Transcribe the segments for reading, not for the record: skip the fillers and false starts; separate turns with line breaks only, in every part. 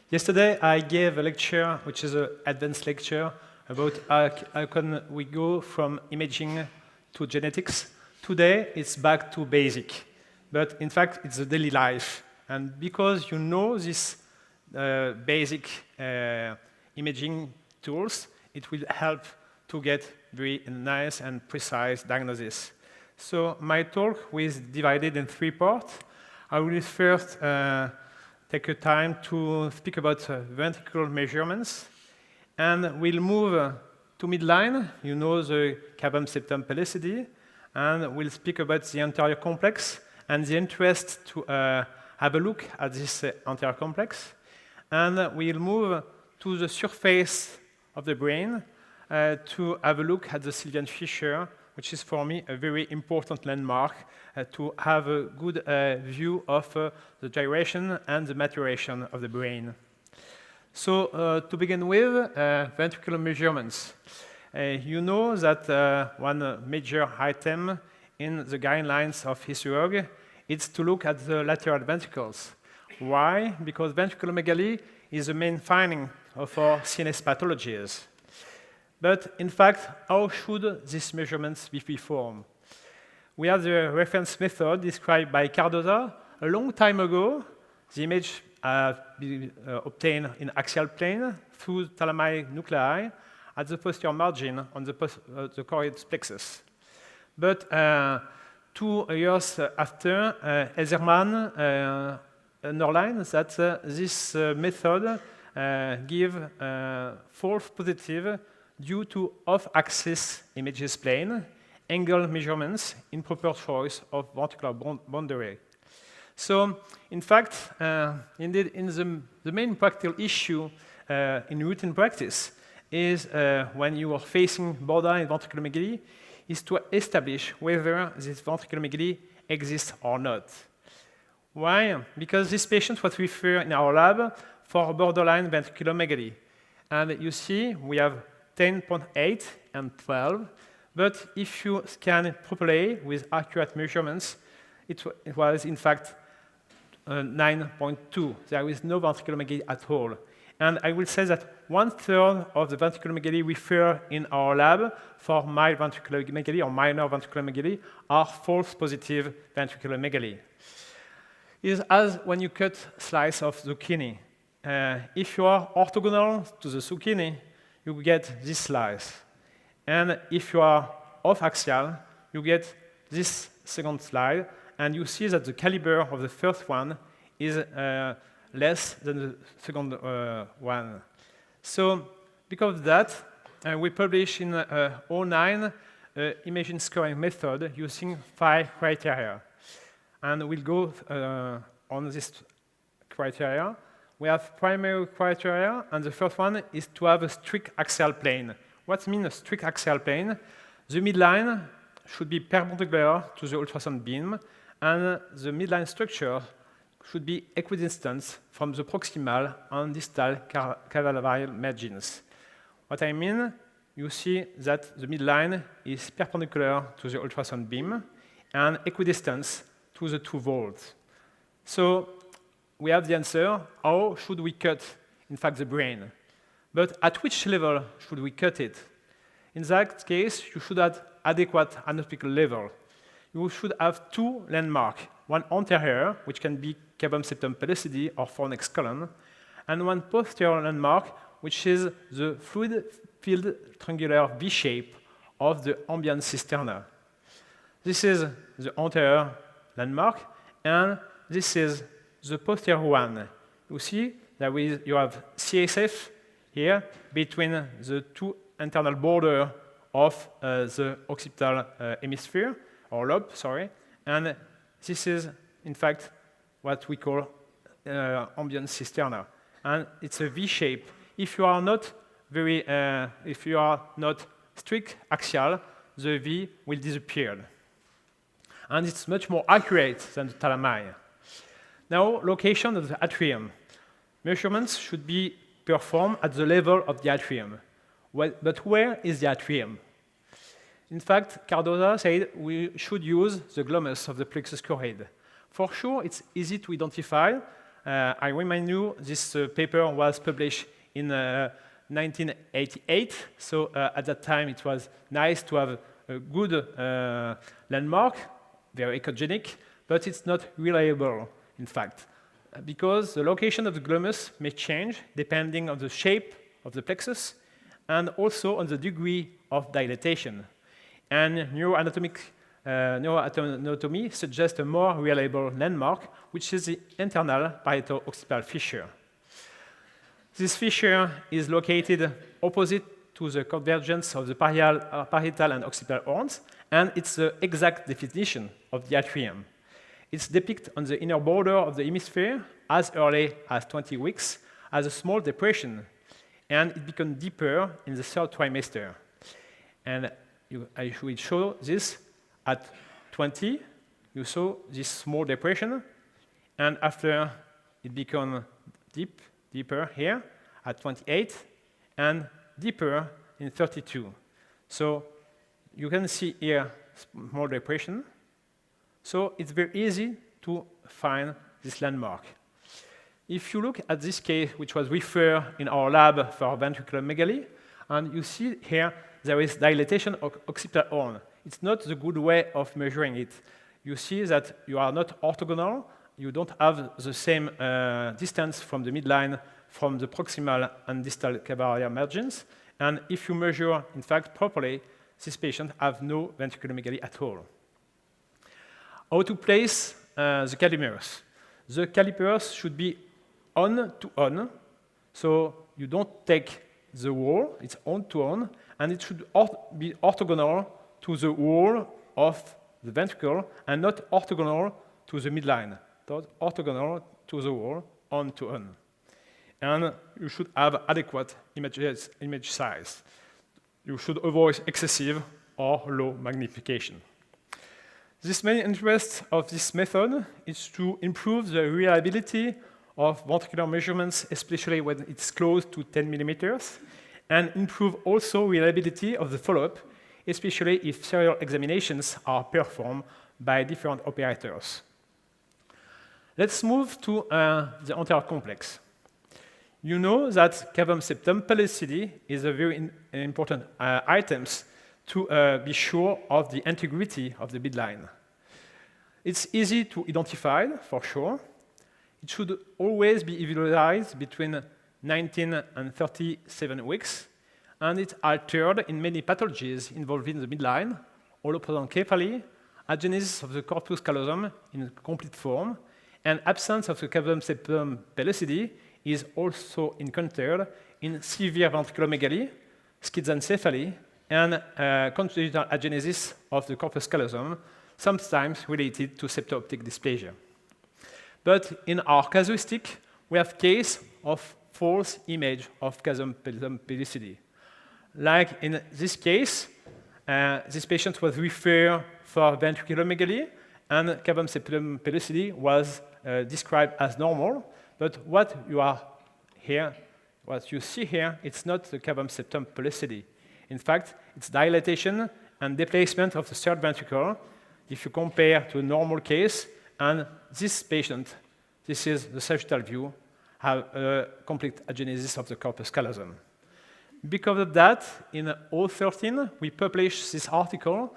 Yesterday, I gave a lecture, which is an advanced lecture, about how can we go from imaging to genetics. Today, it's back to basic. But in fact, it's the daily life. And because you know these basic imaging tools, it will help to get very nice and precise diagnosis. So my talk is divided in 3 parts. I will first take a time to speak about ventricular measurements, and we'll move to midline. You know the cavum septum pellicity, and we'll speak about the anterior complex and the interest to have a look at this anterior complex. And we'll move to the surface of the brain to have a look at the Cdn Fissure, which is for me a very important landmark to have a good view of the gyration and the maturation of the brain. So to begin with, ventricular measurements. You know that one major item in the guidelines of ISUOG is to look at the lateral ventricles. Why? Because ventriculomegaly is the main finding of our CNS pathologies. But in fact, how should these measurements be performed? We have the reference method described by Cardoza. A long time ago, the image been obtained in axial plane through thalamic nuclei at the posterior margin on the choroid plexus. But 2 years after, Ezerman underlined that this method gives false positive due to off-axis images plane, angle measurements, improper choice of ventricular boundary. So, in fact, indeed, the main practical issue in routine practice is when you are facing borderline ventriculomegaly, is to establish whether this ventriculomegaly exists or not. Why? Because this patient was referred in our lab for borderline ventriculomegaly. And you see, we have 10.8 and 12, but if you scan it properly with accurate measurements, it was in fact 9.2. There is no ventriculomegaly at all. And I will say that 1/3 of the ventriculomegaly referred in our lab for mild ventriculomegaly or minor ventriculomegaly are false positive ventriculomegaly. It's as when you cut a slice of zucchini. If you are orthogonal to the zucchini, you get this slice. And if you are off-axial, you get this second slide, and you see that the caliber of the first one is less than the second one. So because of that, we publish in 2009 imaging scoring method using 5 criteria. And we'll go on this criteria. We have primary criteria, and the first one is to have a strict axial plane. What means a strict axial plane? The midline should be perpendicular to the ultrasound beam, and the midline structure should be equidistant from the proximal and distal calaveral margins. What I mean, you see that the midline is perpendicular to the ultrasound beam and equidistant to the 2 volts. So we have the answer, how should we cut, in fact, the brain? But at which level should we cut it? In that case, you should have adequate anatomical level. You should have 2 landmarks, one anterior, which can be cavum septum pellicity or fornix column, and one posterior landmark, which is the fluid-filled triangular V shape of the ambient cisterna. This is the anterior landmark, and this is the posterior one. You see, you have CSF here between the 2 internal borders of the occipital hemisphere, or lobe, sorry, and this is, in fact, what we call ambient cisterna. And it's a V shape. If you are not strict axial, the V will disappear. And it's much more accurate than the thalami. Now, location of the atrium. Measurements should be performed at the level of the atrium. Well, but where is the atrium? In fact, Cardoza said we should use the glomus of the plexus choroid. For sure, it's easy to identify I remind you, this paper was published in 1988, so at that time it was nice to have a good landmark, very echogenic, but it's not reliable, in fact, because the location of the glomus may change depending on the shape of the plexus and also on the degree of dilatation. And neuroanatomy suggests a more reliable landmark, which is the internal parieto-occipital fissure. This fissure is located opposite to the convergence of the parietal and occipital horns, and it's the exact definition of the atrium. It's depicted on the inner border of the hemisphere as early as 20 weeks as a small depression, and it becomes deeper in the third trimester. And I will show this at 20. You saw this small depression, and after it becomes deeper here at 28, and deeper in 32. So you can see here small depression. So it's very easy to find this landmark. If you look at this case, which was referred in our lab for ventricular megaly, and you see here there is dilatation of occipital horn. It's not the good way of measuring it. You see that you are not orthogonal. You don't have the same distance from the midline from the proximal and distal cavalier margins. And if you measure, in fact, properly, this patient have no ventricular megaly at all. How to place the calipers? The calipers should be on to on, so you don't take the wall, it's on to on, and it should be orthogonal to the wall of the ventricle and not orthogonal to the midline, but orthogonal to the wall, on to on. And you should have adequate image size. You should avoid excessive or low magnification. The main interest of this method is to improve the reliability of ventricular measurements, especially when it's close to 10 millimeters, and improve also reliability of the follow-up, especially if serial examinations are performed by different operators. Let's move to the anterior complex. You know that cavum septum pellucidity is a very important item to be sure of the integrity of the midline. It's easy to identify, for sure. It should always be visualized between 19 and 37 weeks, and it's altered in many pathologies involving the midline, holoprosencephaly, agenesis of the corpus callosum in complete form, and absence of the cavum septum pellucidity is also encountered in severe ventriculomegaly, schizencephaly, and congenital agenesis of the corpus callosum, sometimes related to septo-optic dysplasia. But in our casuistic, we have case of false image of cavum septum pellucidity. Like in this case, this patient was referred for ventriculomegaly, and cavum septum pellucidity was described as normal. But what you see here, it's not the cavum septum pellucidity. In fact, it's dilatation and displacement of the third ventricle. If you compare to a normal case, and this patient, this is the sagittal view, have a complete agenesis of the corpus callosum. Because of that, in 2013, we published this article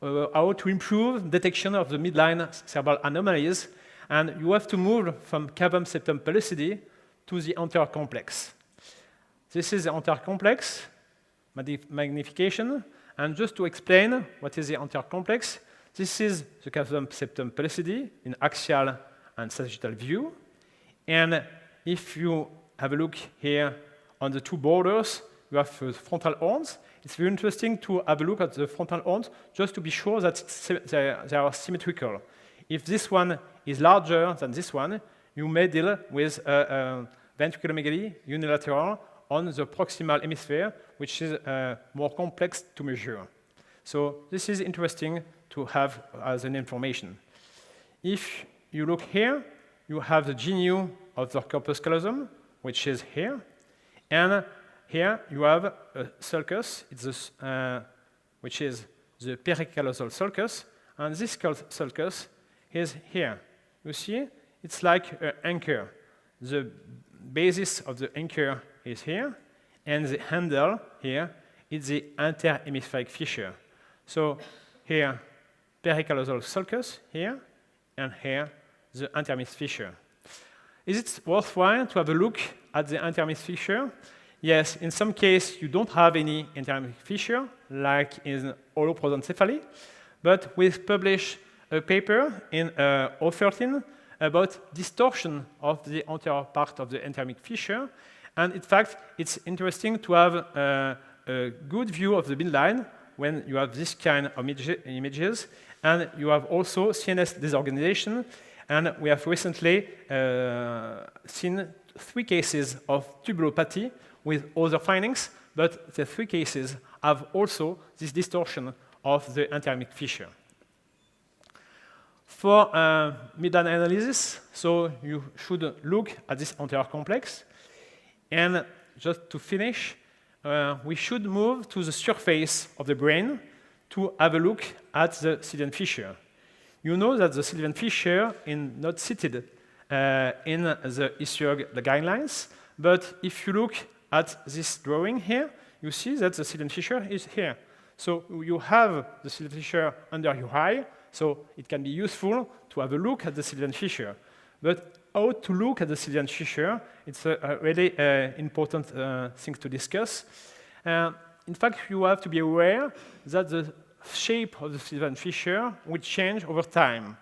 how to improve detection of the midline cerebral anomalies, and you have to move from cavum septum pellucidity to the anterior complex. This is the anterior complex, magnification, and just to explain what is the anterior complex, this is the cavum septum pellucidity in axial and sagittal view. And if you have a look here on the two borders, you have the frontal horns. It's very interesting to have a look at the frontal horns just to be sure that they are symmetrical. If this one is larger than this one, you may deal with ventriculomegaly unilateral on the proximal hemisphere, which is more complex to measure. So this is interesting to have as an information. If you look here, you have the genu of the corpus callosum, which is here, and here you have a sulcus, which is the pericallosal sulcus, and this sulcus is here. You see, it's like an anchor. the basis of the anchor is here, and the handle here is the interhemispheric fissure. So here, pericallosal sulcus here, and here, the interhemispheric fissure. Is it worthwhile to have a look at the interhemispheric fissure? Yes, in some case, you don't have any interhemispheric fissure, like in holoprosencephaly, but we've published a paper in 2013 about distortion of the anterior part of the interhemispheric fissure. And in fact, it's interesting to have a good view of the midline when you have this kind of images. And you have also CNS disorganization. And we have recently seen 3 cases of tubulopathy with other findings, but the 3 cases have also this distortion of the interhemispheric fissure. For midline analysis, so you should look at this anterior complex. And just to finish, we should move to the surface of the brain to have a look at the Cdn fissure. You know that the Cdn fissure is not cited in the ISUOG guidelines, but if you look at this drawing here, you see that the Cdn fissure is here. So you have the Cdn fissure under your eye, so it can be useful to have a look at the Cdn fissure. But how to look at the Cdn fissure, it's a really important thing to discuss. In fact, you have to be aware that the shape of the Cdn fissure will change over time.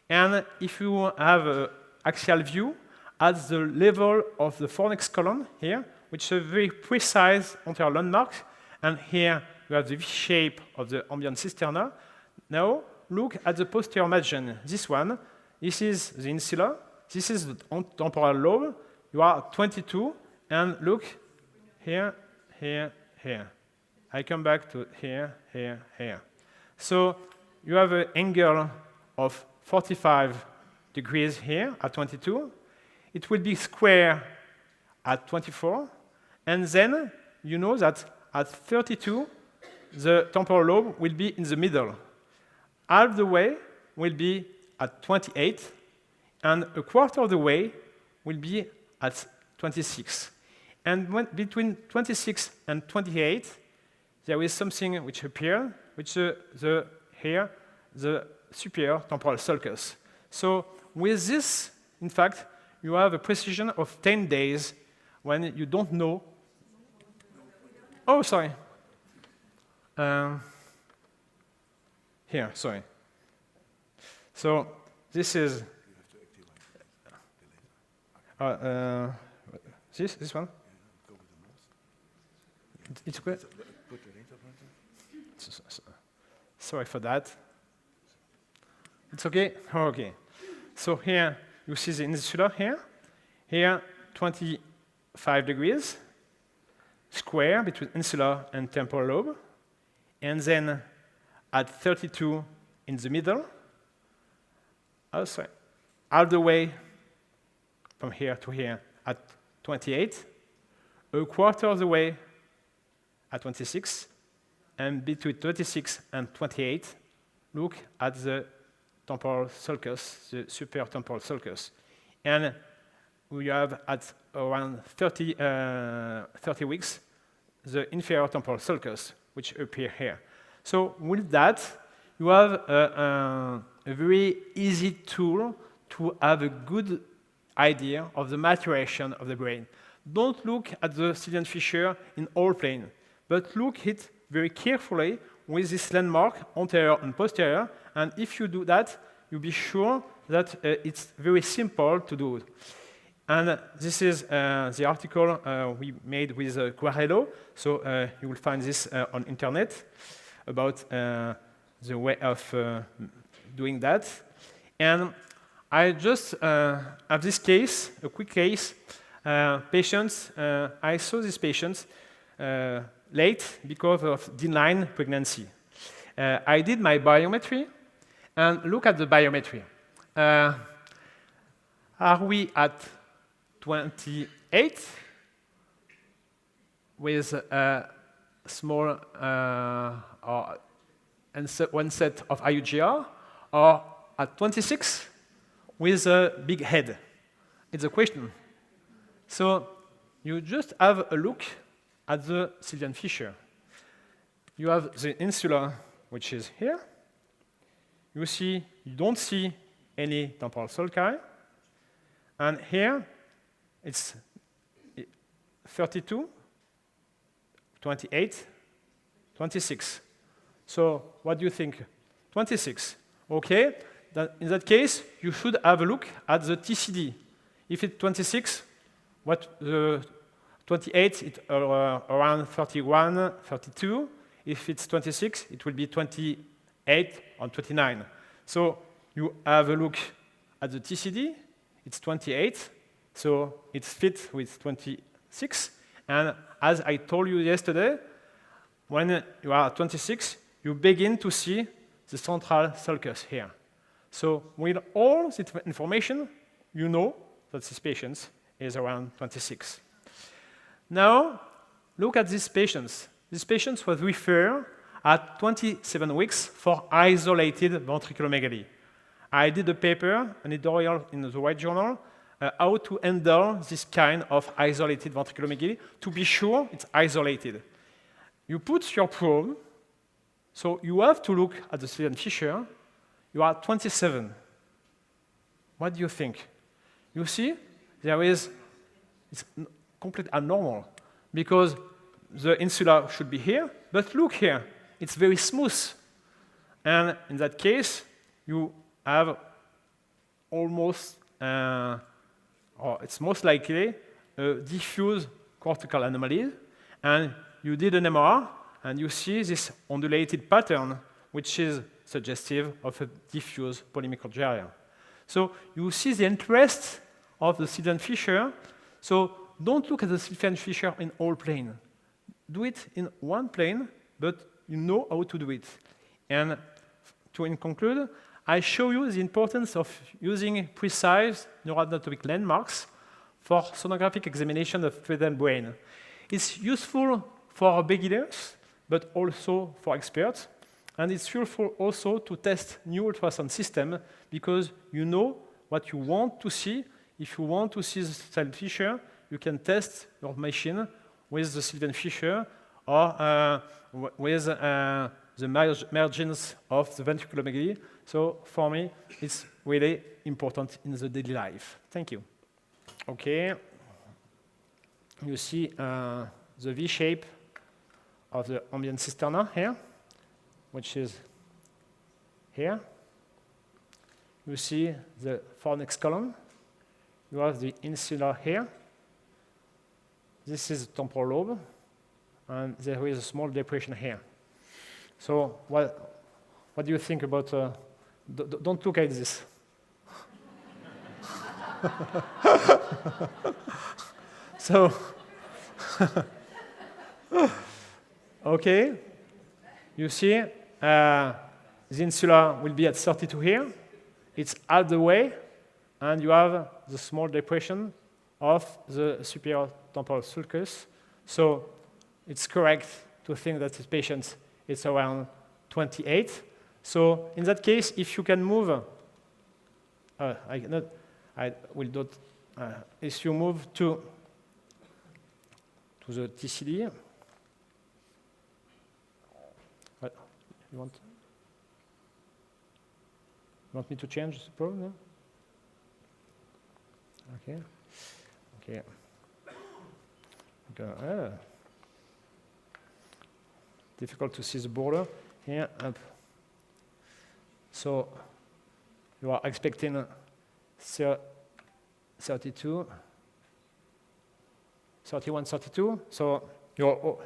And if you have an axial view at the level of the fornix column here, which is a very precise anterior landmark, and here you have the V shape of the ambient cisterna. Now, look at the posterior margin. This one, this is the insula, this is the temporal lobe. You are at 22, and look here, here, here. I come back to here, here, here. So you have an angle of 45 degrees here at 22. It will be square at 24. And then you know that at 32, the temporal lobe will be in the middle. Half the way will be at 28, and a quarter of the way will be at 26. And between 26 and 28, there is something which appears, which is the superior temporal sulcus. So with this, in fact, you have a precision of 10 days when you don't know. Oh, sorry. Here, sorry. So this is this one. It's okay. Sorry for that. It's okay. Oh, okay. So here you see the insula here. Here 25 degrees square between insula and temporal lobe, and then at 32 in the middle. Oh, sorry. All the way from here to here at 28, a quarter of the way at 26, and between 26 and 28, look at the temporal sulcus, the superior temporal sulcus. And we have at around 30 weeks, the inferior temporal sulcus, which appear here. So with that, you have a very easy tool to have a good idea of the maturation of the brain. Don't look at the Cdn fissure in all plane, but look at it very carefully with this landmark, anterior and posterior, and if you do that, you'll be sure that it's very simple to do it. And this is the article we made with Guarello, so you will find this on internet about the way of doing that. And I just have this case, a quick case. Patients, I saw these patients late because of denied pregnancy. I did my biometry, and look at the biometry. Are we at 28 with a small one set of IUGR, or at 26 with a big head? It's a question. So you just have a look at the Cdn Fissure. You have the insula, which is here. You don't see any temporal sulci. And here, it's 32, 28, 26. So what do you think? 26. OK. In that case, you should have a look at the TCD. If it's 26, what the 28, it's around 31, 32. If it's 26, it will be 28 or 29. So you have a look at the TCD. It's 28, so it fits with 26. And as I told you yesterday, when you are at 26, you begin to see the central sulcus here. So with all this information, you know that this patient is around 26. Now, look at these patients. These patients were referred at 27 weeks for isolated ventriculomegaly. I did a paper, an editorial in the White Journal, how to handle this kind of isolated ventriculomegaly to be sure it's isolated. You put your probe, so you have to look at the Cdn Fissure. You are 27. What do you think? You see, it's completely abnormal because the insula should be here, but look here, it's very smooth. And in that case, you have almost, or it's most likely, a diffuse cortical anomaly. And you did an MRI, and you see this undulated pattern, which is suggestive of a diffuse polymicrogyria. So you see the interest of the Cdn Fissure. So don't look at the Cdn Fissure in all planes. Do it in one plane, but you know how to do it. And to conclude, I show you the importance of using precise neuroanatomic landmarks for sonographic examination of fetal brain. It's useful for beginners, but also for experts. And it's useful also to test new ultrasound system because you know what you want to see. If you want to see the Cdn Fissure, you can test your machine with the Cdn Fissure or with the margins of the ventriculomegaly. So for me, it's really important in the daily life. Thank you. OK. You see the V shape of the ambient cisterna here, which is here. You see the fornix column. You have the insula here. This is the temporal lobe, and there is a small depression here. So what do you think about, don't look at this. So, OK, you see the insula will be at 32 here. It's out the way, and you have the small depression of the superior temporal sulcus. So it's correct to think that this patient is around 28. So in that case, if you can move, if you move to the TCD, what you want me to change the probe? No? Okay. Okay. Difficult to see the border here. Up. So you are expecting 32, 31, 32. So you all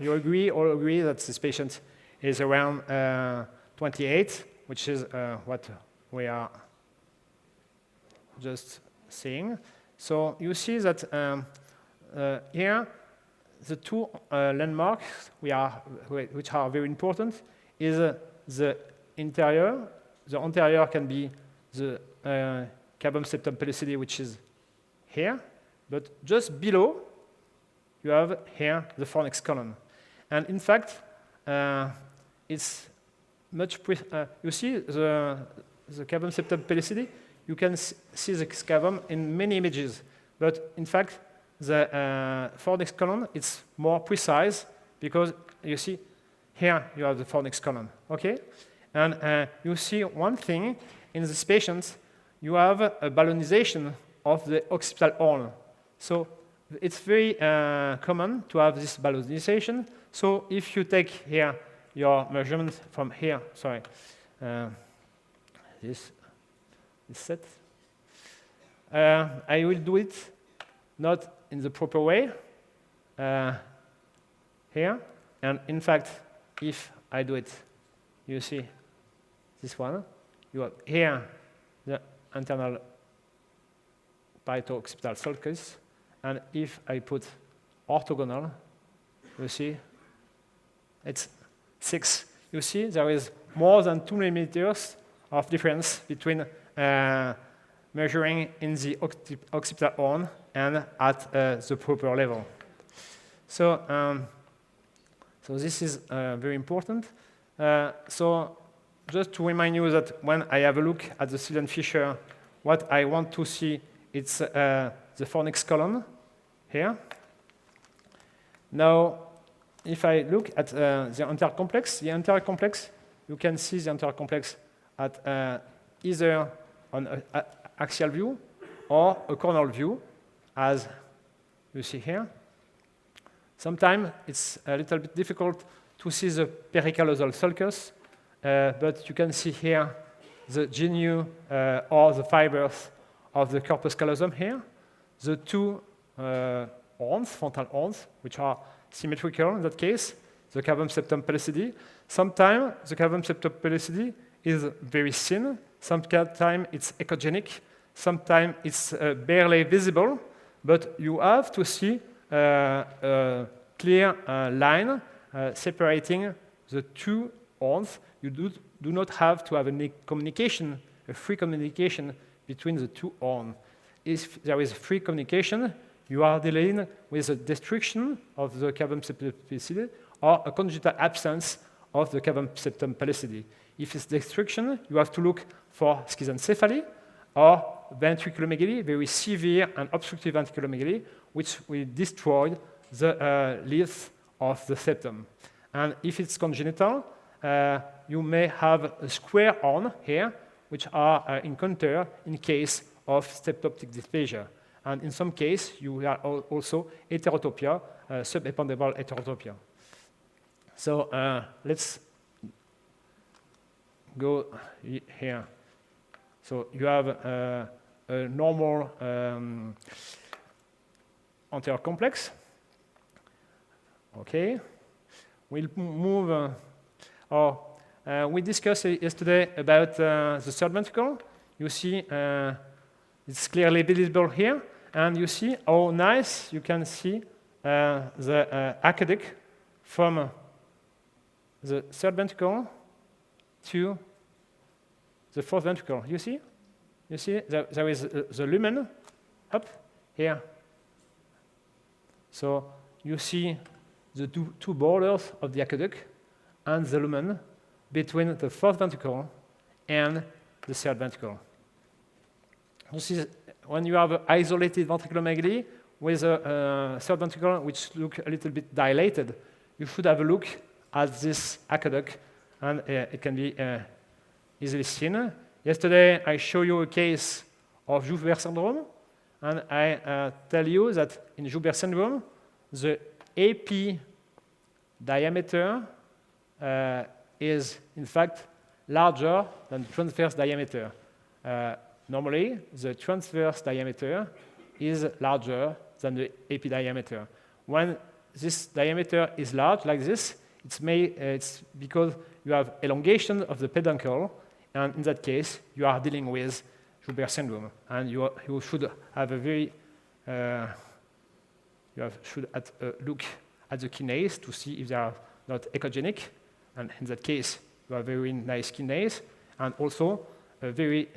agree that this patient is around 28, which is what we are just seeing. So you see that here, the two landmarks which are very important is the interior. The anterior can be the cavum septum pellucidum, which is here, but just below, you have here the fornix column. And in fact, it's much. You see the cavum septum pellucidum. You can see the cavum in many images, but in fact, the fornix column, it's more precise because you see here you have the fornix column, okay? And you see one thing, in this patient, you have a balloonization of the occipital horn. So it's very common to have this balloonization. So if you take here your measurement from here, sorry, this set, I will do it not in the proper way here. And in fact, if I do it, you see this one. You have here the internal parieto-occipital sulcus. And if I put orthogonal, you see it's 6. You see there is more than 2 millimeters of difference between measuring in the occipital horn and at the proper level. So, so this is very important. So just to remind you that when I have a look at the Cdn Fissure, what I want to see is the fornix column here. Now, if I look at the entire complex, you can see the entire complex at either on an axial view or a corneal view, as you see here. Sometimes it's a little bit difficult to see the pericallosal sulcus, but you can see here the genu or the fibers of the corpus callosum here. The two horns, frontal horns, which are symmetrical in that case, the cavum septum pellucidum. Sometimes the cavum septum pellucidum is very thin, sometimes it's echogenic, sometimes it's barely visible, but you have to see a clear line separating the two horns. You do not have to have any communication, a free communication between the two horns. If there is free communication, you are dealing with a destruction of the cavum septum pellucidum or a congenital absence of the cavum septum pellucidum. If it's destruction, you have to look for schizencephaly or ventriculomegaly, very severe and obstructive ventriculomegaly, which will destroy the leaves of the septum. And if it's congenital, you may have a square horn here, which are encountered in case of steptoptic dysphagia. And in some case, you have also heterotopia, subependable heterotopia. So let's go here. So you have a normal anterior complex. Okay. We'll move. We discussed yesterday about the third ventricle. You see it's clearly visible here. And you see how nice you can see the aqueduct from the third ventricle to the fourth ventricle. You see? You see there is the lumen up here. So you see the two borders of the aqueduct and the lumen between the fourth ventricle and the third ventricle. You see, when you have isolated ventriculomegaly with a third ventricle which look a little bit dilated, you should have a look at this aqueduct, and it can be easily seen. Yesterday, I showed you a case of Joubert syndrome, and I tell you that in Joubert syndrome, the AP diameter is in fact larger than the transverse diameter. Normally, the transverse diameter is larger than the AP diameter. When this diameter is large like this, it's because you have elongation of the peduncle, and in that case, you are dealing with Joubert syndrome, and you should have a very look at the kinases to see if they are not echogenic, and in that case, you have very nice kinase, and also a very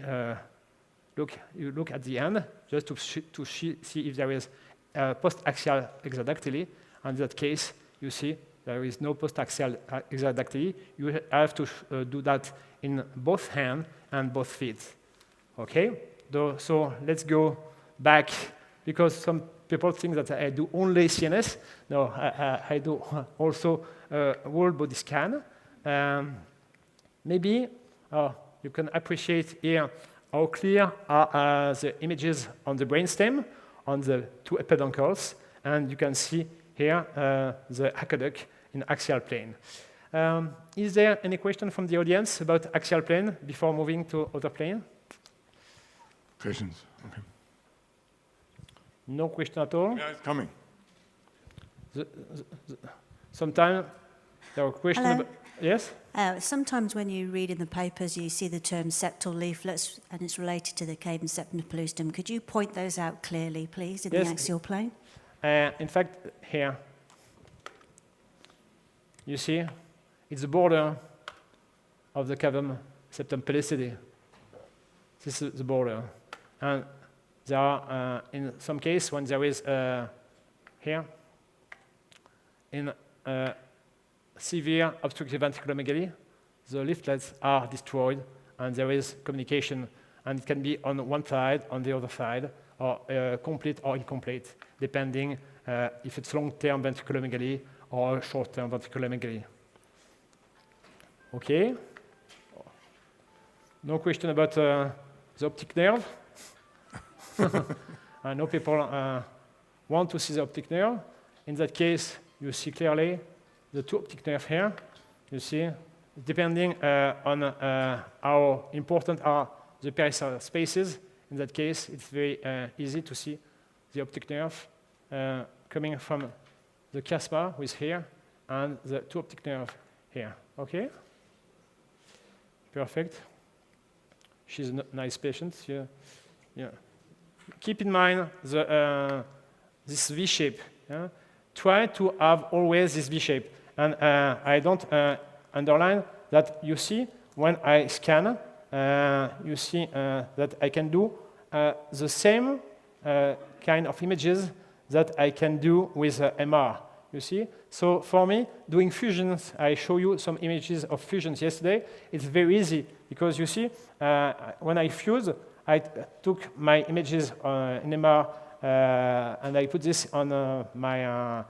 you look at the end just to see if there is post-axial exadactyly, and in that case, you see there is no post-axial exadactyly. You have to do that in both hands and both feet. Okay? So let's go back, because some people think that I do only CNS. No, I do also whole body scan. Maybe you can appreciate here how clear are the images on the brainstem, on the two peduncles, and you can see here the aqueduct in axial plane. Is there any question from the audience about axial plane before moving to other plane?
Questions? Okay.
No question at all?
Yeah, it's coming.
Sometimes there are questions.
Hello.
Yes?
Sometimes when you read in the papers, you see the term septal leaflets, and it's related to the cave and septum pellucidum. Could you point those out clearly, please, in the axial plane?
In fact, here, you see, it's the border of the cavum septum pellucidum. This is the border. And there are, in some case, when there is here, in severe obstructive ventriculomegaly, the leaflets are destroyed, and there is communication, and it can be on one side, on the other side, or complete or incomplete, depending if it's long-term ventriculomegaly or short-term ventriculomegaly. Okay. No question about the optic nerve. I know people want to see the optic nerve. In that case, you see clearly the two optic nerves here. You see, depending on how important are the peripheral spaces. In that case, it's very easy to see the optic nerve coming from the chiasma with here and the two optic nerve here. Okay? Perfect. She's a nice patient. Yeah. Keep in mind this V shape. Yeah? Try to have always this V shape. And I don't underline that you see when I scan, you see that I can do the same kind of images that I can do with MR. You see? So for me, doing fusions, I show you some images of fusions yesterday. It's very easy because you see, when I fuse, I took my images in MR and I put this on my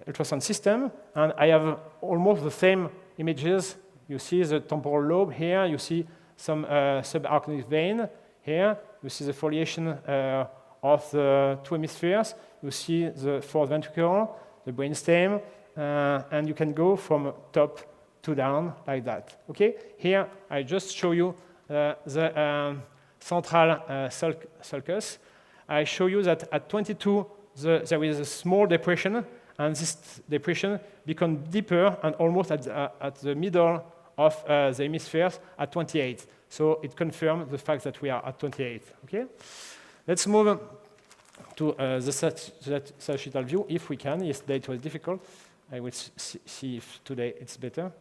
ultrasound system, and I have almost the same images. You see the temporal lobe here, you see some subarachnoid vein here, you see the foliation of the two hemispheres, you see the fourth ventricle, the brainstem, and you can go from top to down like that. Okay? Here I just show you the central sulcus. I show you that at 22 there is a small depression, and this depression becomes deeper and almost at the middle of the hemispheres at 28. So it confirms the fact that we are at 28. Okay? Let's move to the sagittal view, if we can. Yesterday it was difficult. I will see if today it's better.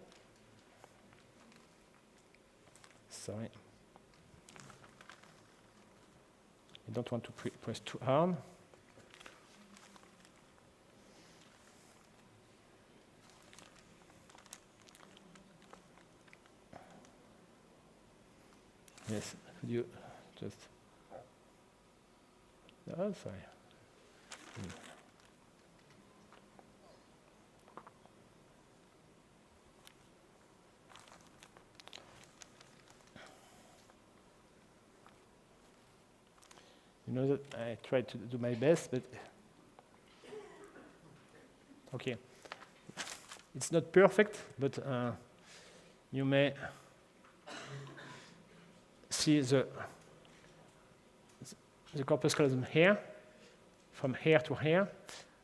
Sorry. I don't want to press too hard. Yes, could you just... Oh, sorry. You know that I tried to do my best, but... Okay. It's not perfect, but you may see the corpus callosum here, from here to here,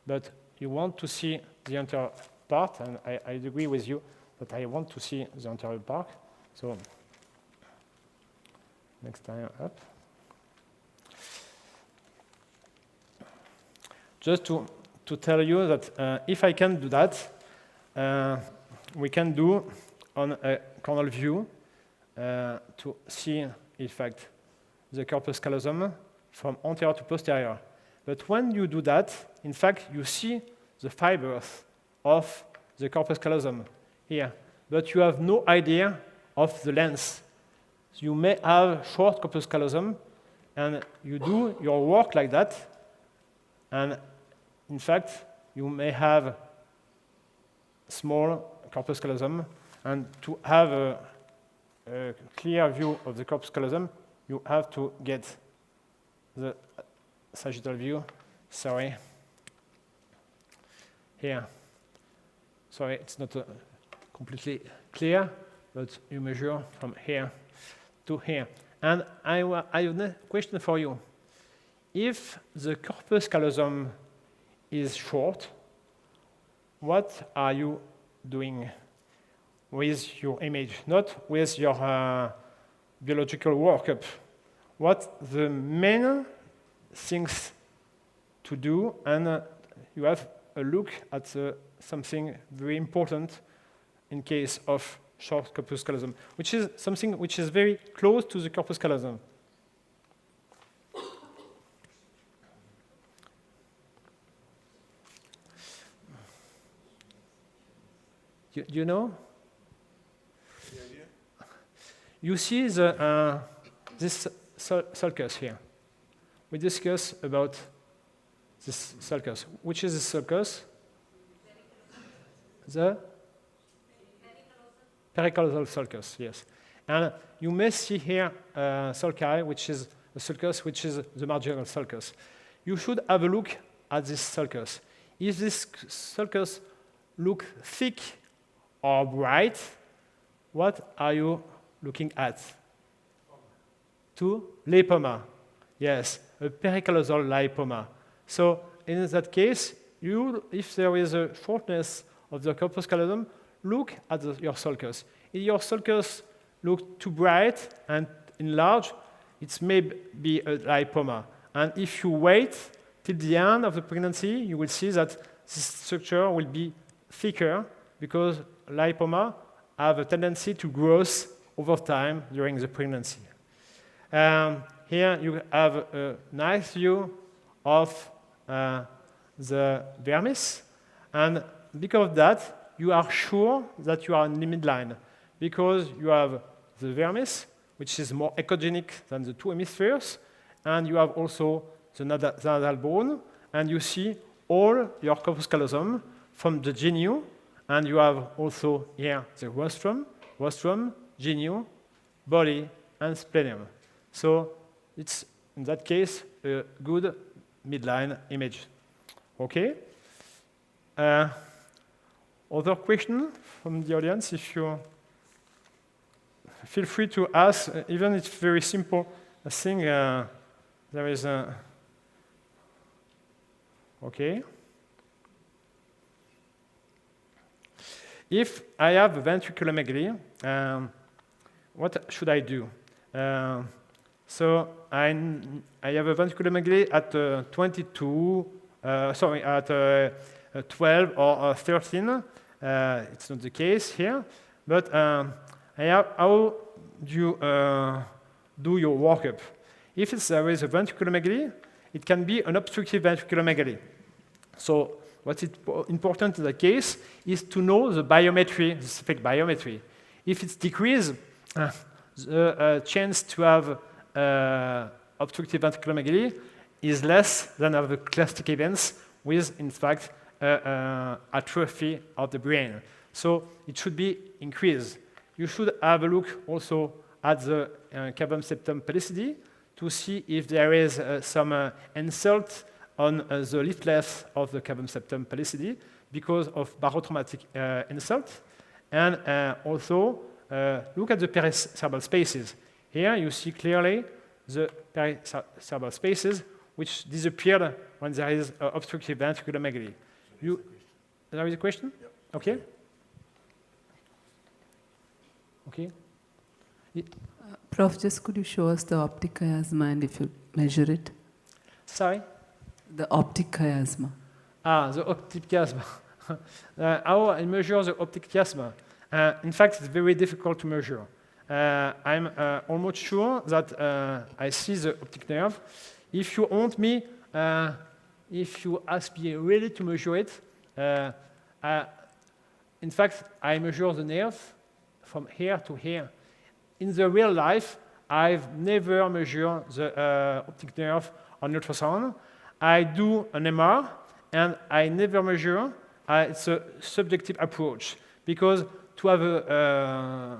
but you want to see the entire part, and I agree with you that I want to see the entire part. So next time up. Just to tell you that if I can do that, we can do on a corneal view to see, in fact, the corpus callosum from anterior to posterior. But when you do that, in fact, you see the fibers of the corpus callosum here, but you have no idea of the length. So you may have short corpus callosum, and you do your work like that, and in fact, you may have small corpus callosum, and to have a clear view of the corpus callosum, you have to get the sagittal view. Sorry. Here. Sorry, it's not completely clear, but you measure from here to here. And I have a question for you. If the corpus callosum is short, what are you doing with your image? Not with your biological workup. What the main things to do, and you have a look at something very important in case of short corpus callosum, which is something which is very close to the corpus callosum. You know? You see this sulcus here. We discuss about this sulcus. Which is the sulcus? The pericallosal sulcus, yes. And you may see here sulci, which is a sulcus, which is the marginal sulcus. You should have a look at this sulcus. If this sulcus looks thick or bright, what are you looking at? To lipoma. Yes, a pericallosal lipoma. So in that case, if there is a shortness of the corpus callosum, look at your sulcus. If your sulcus looks too bright and enlarged, it may be a lipoma. And if you wait till the end of the pregnancy, you will see that this structure will be thicker because lipoma have a tendency to grow over time during the pregnancy. Here you have a nice view of the vermis, and because of that, you are sure that you are in the midline, because you have the vermis, which is more echogenic than the two hemispheres, and you have also the nasal bone, and you see all your corpus callosum from the genu, and you have also here the rostrum, genu, body, and splenium. So it's, in that case, a good midline image. Okay? Other question from the audience? If you feel free to ask, even if it's very simple. I think there is a... Okay. If I have ventriculomegaly, what should I do? So I have a ventriculomegaly at 12 or 13. It's not the case here, but how do you do your workup? If there is a ventriculomegaly, it can be an obstructive ventriculomegaly. So what is important in the case is to know the biometry, the specific biometry. If it's decreased, the chance to have obstructive ventriculomegaly is less than of the classic events with, in fact, atrophy of the brain. So it should be increased. You should have a look also at the cavum septum pellicidi to see if there is some insult on the leaflet of the cavum septum pellicidi because of barotraumatic insult. And also look at the pericerebral spaces. Here you see clearly the pericerebral spaces which disappeared when there is obstructive ventriculomegaly. There is a question? Yep. Okay. Okay.
Prof, just could you show us the optic chiasma and if you measure it?
Sorry?
The optic chiasma.
The optic chiasma. How I measure the optic chiasma? In fact, it's very difficult to measure. I'm almost sure that I see the optic nerve. If you want me, if you ask me really to measure it, in fact, I measure the nerve from here to here. In the real life, I've never measured the optic nerve on ultrasound. I do an MR, and I never measure. It's a subjective approach, because to have a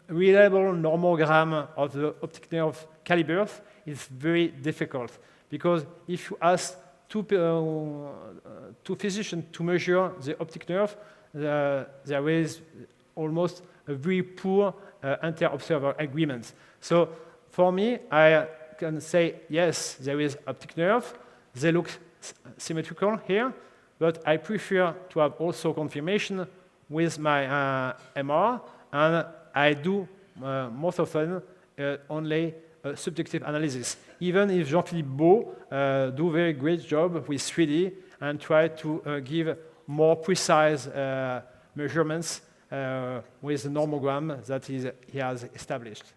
reliable normogram of the optic nerve calibers is very difficult, because if you ask two physicians to measure the optic nerve, there is almost a very poor inter-observer agreement. So for me, I can say, yes, there is optic nerve, they look symmetrical here, but I prefer to have also confirmation with my MR, and I do most often only subjective analysis. Even if Jean-Philippe Beau do a very great job with 3D and try to give more precise measurements with the normogram that he has established.